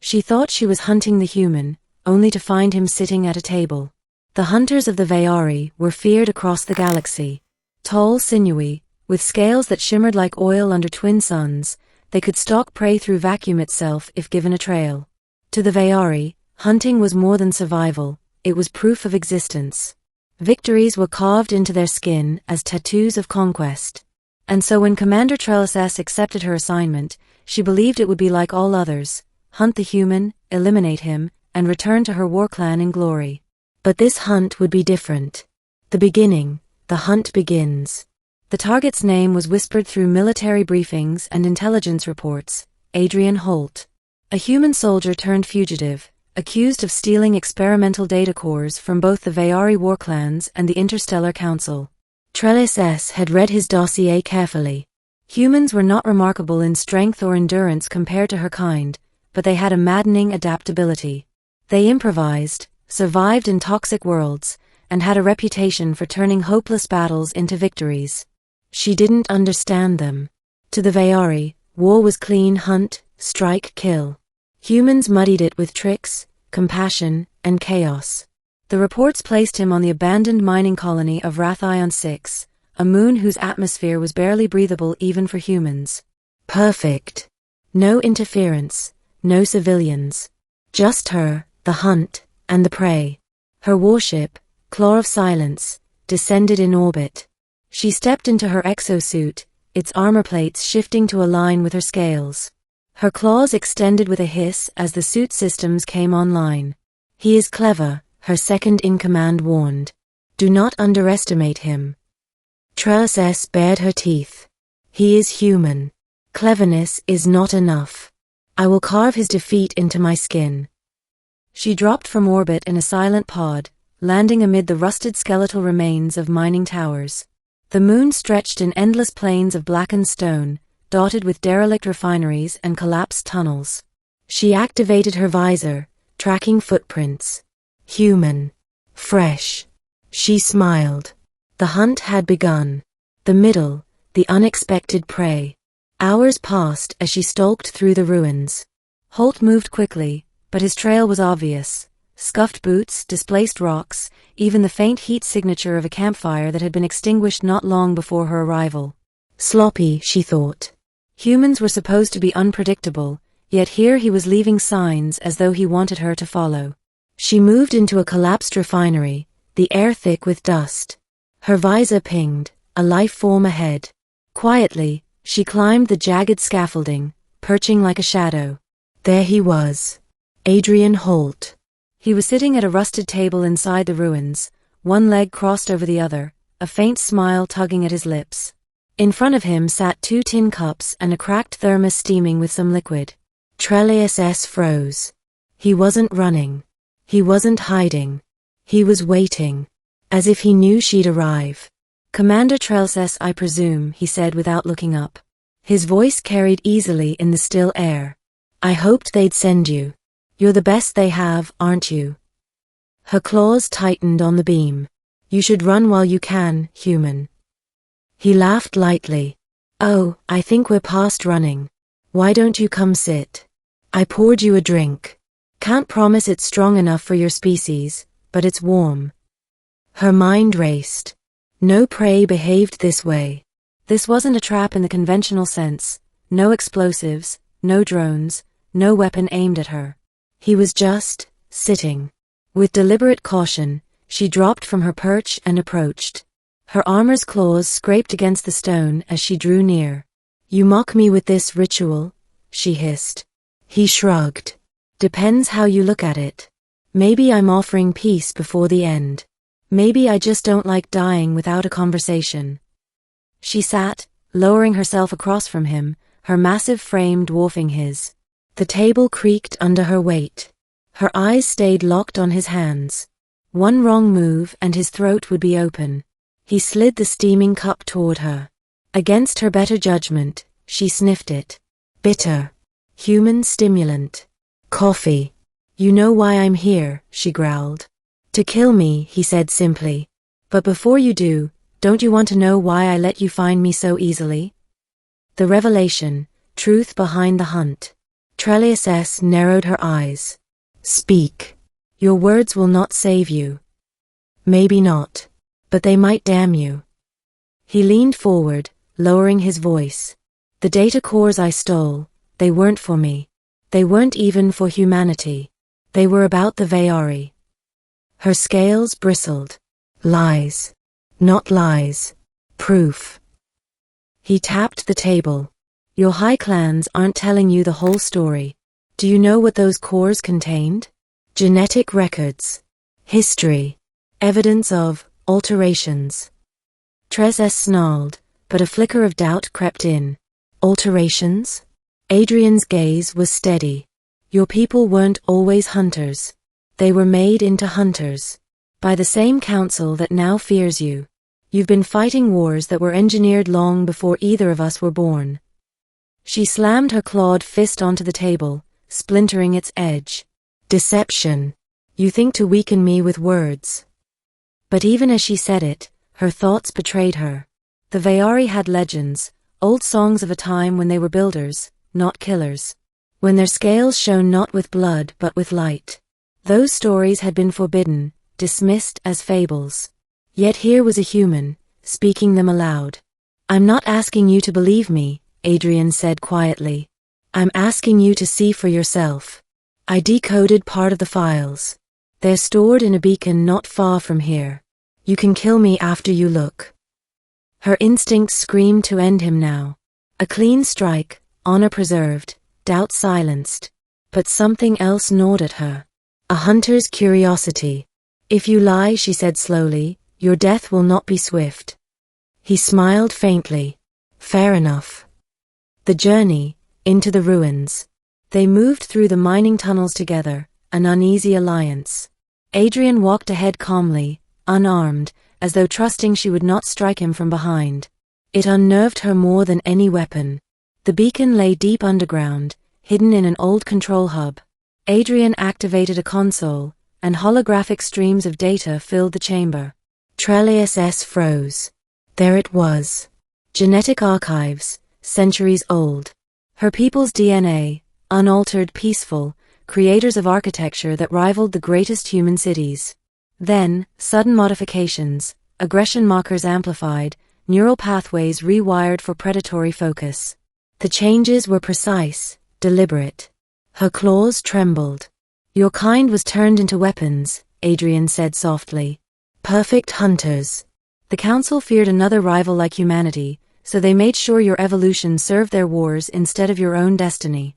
She thought she was hunting the human, only to find him sitting at a table. The hunters of the Vayari were feared across the galaxy. Tall, sinewy, with scales that shimmered like oil under twin suns, they could stalk prey through vacuum itself if given a trail. To the Vayari, hunting was more than survival, it was proof of existence. Victories were carved into their skin as tattoos of conquest. And so when Commander Trellis accepted her assignment, she believed it would be like all others, hunt the human, eliminate him, and return to her war clan in glory. But this hunt would be different. The hunt begins. The target's name was whispered through military briefings and intelligence reports, Adrian Holt. A human soldier turned fugitive, accused of stealing experimental data cores from both the Vayari war clans and the Interstellar Council. Trellis had read his dossier carefully. Humans were not remarkable in strength or endurance compared to her kind, but they had a maddening adaptability. They improvised, survived in toxic worlds, and had a reputation for turning hopeless battles into victories. She didn't understand them. To the Vayari, war was clean hunt, strike, kill. Humans muddied it with tricks, compassion, and chaos. The reports placed him on the abandoned mining colony of Rathion 6, a moon whose atmosphere was barely breathable even for humans. Perfect. No interference, no civilians. Just her, the hunt, and the prey. Her warship, Claw of Silence, descended in orbit. She stepped into her exosuit, its armor plates shifting to align with her scales. Her claws extended with a hiss as the suit systems came online. He is clever, her second-in-command warned. Do not underestimate him. Trellis bared her teeth. He is human. Cleverness is not enough. I will carve his defeat into my skin. She dropped from orbit in a silent pod, landing amid the rusted skeletal remains of mining towers. The moon stretched in endless plains of blackened stone, dotted with derelict refineries and collapsed tunnels. She activated her visor, tracking footprints. Human. Fresh. She smiled. The hunt had begun. The unexpected prey. Hours passed as she stalked through the ruins. Holt moved quickly, but his trail was obvious. Scuffed boots, displaced rocks, even the faint heat signature of a campfire that had been extinguished not long before her arrival. Sloppy, she thought. Humans were supposed to be unpredictable, yet here he was leaving signs as though he wanted her to follow. She moved into a collapsed refinery, the air thick with dust. Her visor pinged, a life form ahead. Quietly, she climbed the jagged scaffolding, perching like a shadow. There he was. Adrian Holt. He was sitting at a rusted table inside the ruins, one leg crossed over the other, a faint smile tugging at his lips. In front of him sat 2 tin cups and a cracked thermos steaming with some liquid. Trellis froze. He wasn't running. He wasn't hiding. He was waiting. As if he knew she'd arrive. Commander Trellis, I presume, he said without looking up. His voice carried easily in the still air. I hoped they'd send you. You're the best they have, aren't you? Her claws tightened on the beam. You should run while you can, human. He laughed lightly. Oh, I think we're past running. Why don't you come sit? I poured you a drink. Can't promise it's strong enough for your species, but it's warm. Her mind raced. No prey behaved this way. This wasn't a trap in the conventional sense. No explosives, no drones, no weapon aimed at her. He was just sitting. With deliberate caution, she dropped from her perch and approached. Her armor's claws scraped against the stone as she drew near. You mock me with this ritual? She hissed. He shrugged. Depends how you look at it. Maybe I'm offering peace before the end. Maybe I just don't like dying without a conversation. She sat, lowering herself across from him, her massive frame dwarfing his. The table creaked under her weight. Her eyes stayed locked on his hands. One wrong move and his throat would be open. He slid the steaming cup toward her. Against her better judgment, she sniffed it. Bitter. Human stimulant. Coffee. You know why I'm here, she growled. To kill me, he said simply. But before you do, don't you want to know why I let you find me so easily? The revelation, truth behind the hunt. Trelias S. narrowed her eyes. Speak. Your words will not save you. Maybe not. But they might damn you. He leaned forward, lowering his voice. The data cores I stole, they weren't for me. They weren't even for humanity. They were about the Vayari. Her scales bristled. Lies. Not lies. Proof. He tapped the table. Your high clans aren't telling you the whole story. Do you know what those cores contained? Genetic records. History. Evidence of alterations. Tres S. snarled, but a flicker of doubt crept in. Alterations? Adrian's gaze was steady. Your people weren't always hunters. They were made into hunters. By the same council that now fears you. You've been fighting wars that were engineered long before either of us were born. She slammed her clawed fist onto the table, splintering its edge. Deception. You think to weaken me with words. But even as she said it, her thoughts betrayed her. The Vayari had legends, old songs of a time when they were builders, not killers. When their scales shone not with blood but with light. Those stories had been forbidden, dismissed as fables. Yet here was a human, speaking them aloud. I'm not asking you to believe me, Adrian said quietly. I'm asking you to see for yourself. I decoded part of the files. They're stored in a beacon not far from here. You can kill me after you look. Her instinct screamed to end him now. A clean strike, honor preserved, doubt silenced. But something else gnawed at her. A hunter's curiosity. If you lie, she said slowly, your death will not be swift. He smiled faintly. Fair enough. The journey, into the ruins. They moved through the mining tunnels together, an uneasy alliance. Adrian walked ahead calmly, unarmed, as though trusting she would not strike him from behind. It unnerved her more than any weapon. The beacon lay deep underground, hidden in an old control hub. Adrian activated a console, and holographic streams of data filled the chamber. Trelias S. froze. There it was. Genetic archives, centuries old. Her people's DNA, unaltered, peaceful, creators of architecture that rivaled the greatest human cities. Then, sudden modifications, aggression markers amplified, neural pathways rewired for predatory focus. The changes were precise, deliberate. Her claws trembled. Your kind was turned into weapons, Adrian said softly. Perfect hunters. The council feared another rival like humanity, so they made sure your evolution served their wars instead of your own destiny.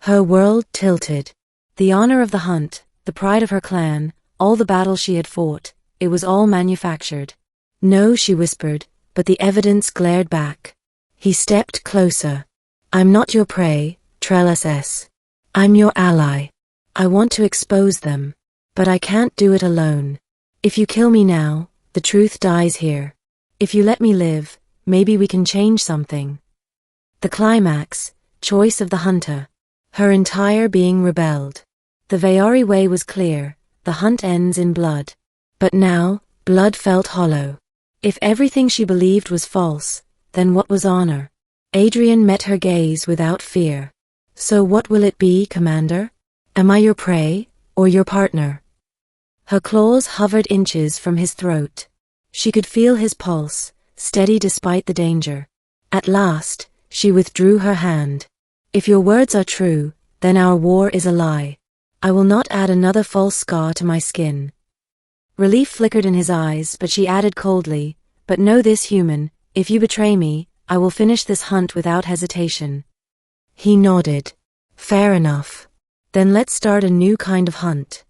Her world tilted. The honor of the hunt, the pride of her clan, all the battles she had fought, it was all manufactured. No, she whispered, but the evidence glared back. He stepped closer. I'm not your prey, Trelias S. I'm your ally. I want to expose them. But I can't do it alone. If you kill me now, the truth dies here. If you let me live, maybe we can change something. The climax, choice of the hunter. Her entire being rebelled. The Vayari way was clear, the hunt ends in blood. But now, blood felt hollow. If everything she believed was false, then what was honor? Adrian met her gaze without fear. So what will it be, Commander? Am I your prey, or your partner? Her claws hovered inches from his throat. She could feel his pulse, steady despite the danger. At last, she withdrew her hand. If your words are true, then our war is a lie. I will not add another false scar to my skin. Relief flickered in his eyes, but she added coldly, but know this, human, if you betray me, I will finish this hunt without hesitation. He nodded. Fair enough. Then let's start a new kind of hunt.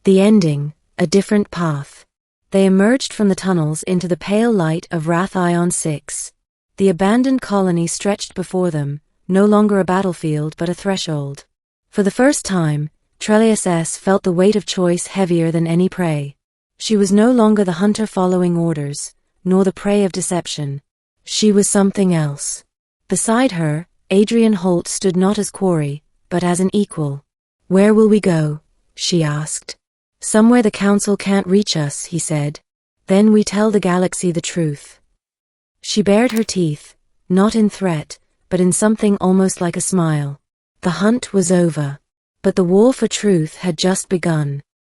The ending, a different path. They emerged from the tunnels into the pale light of Rathion 6. The abandoned colony stretched before them, no longer a battlefield but a threshold. For the first time, Trelias S. felt the weight of choice heavier than any prey. She was no longer the hunter following orders, nor the prey of deception. She was something else. Beside her, Adrian Holt stood not as quarry, but as an equal. Where will we go? She asked. Somewhere the council can't reach us, he said. Then we tell the galaxy the truth. She bared her teeth, not in threat, but in something almost like a smile. The hunt was over. But the war for truth had just begun.